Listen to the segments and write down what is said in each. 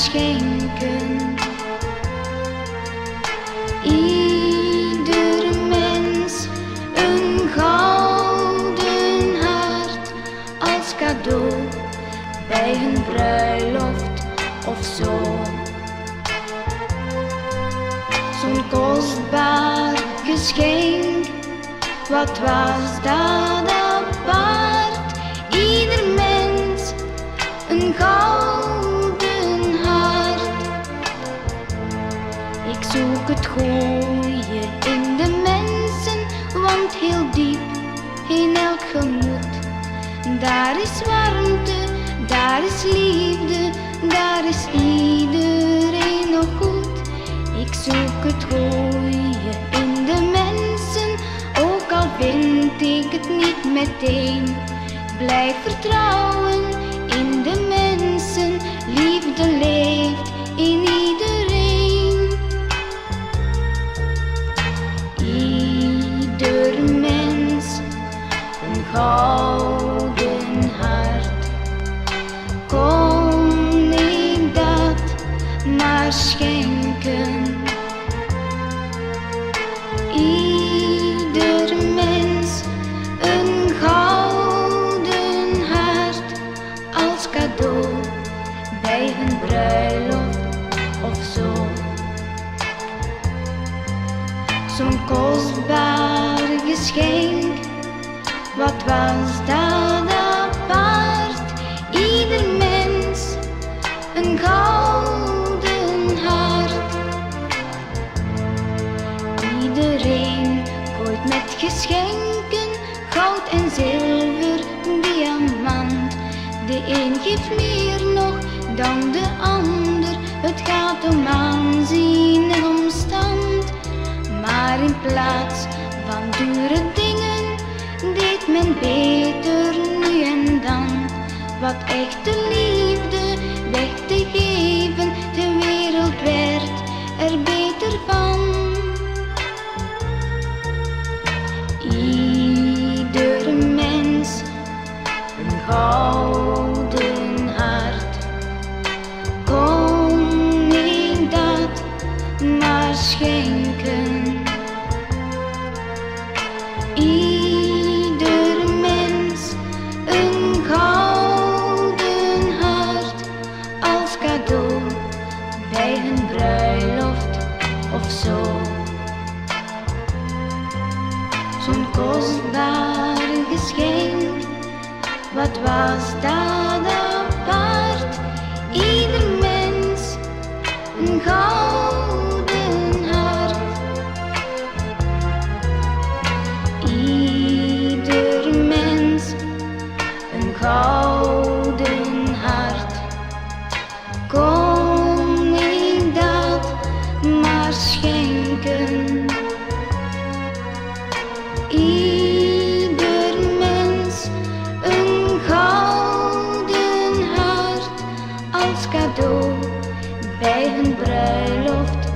schenken. Ieder mens een gouden hart als cadeau bij hun bruiloft of zo. Zo'n kostbaar geschenk, wat was dat apart? Ieder mens een gouden hart. Ik zoek het goeie in de mensen, want heel diep in elk gemoed, daar is warmte, daar is liefde, daar is iedereen nog goed. Ik zoek het goeie in de mensen, ook al vind ik het niet meteen. Blijf vertrouwen in de mensen, liefde leeft in iedereen. Ieder mens een gouden hart, kon ik dat maar schenken. Ieder mens een gouden hart als cadeau bij hun bruiloft of zo. Zo'n kostbaar geschenk, wat was dat apart? Ieder mens een gouden hart. Iedereen gooit met geschenken, goud en zilver, diamant. De een geeft meer nog dan de ander, het gaat om aanzien en om stand. Maar in plaats van dure dingen, deed men beter nu en dan. Wat echte liefde weg te geven, de wereld werd er beter van. Ieder mens een gouden hart, kon ik dat maar schenken. Ieder mens een gouden hart als cadeau bij hun bruiloft of zo. Zo'n kostbaar geschenk, wat was dat apart? Ieder mens een gouden hart. Ieder mens een gouden hart, kon ik dat maar schenken. Ieder mens een gouden hart als cadeau bij hun bruiloft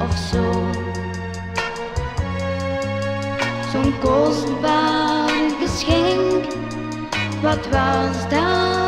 of zo. Zo'n kostbaar geschenk, wat was dat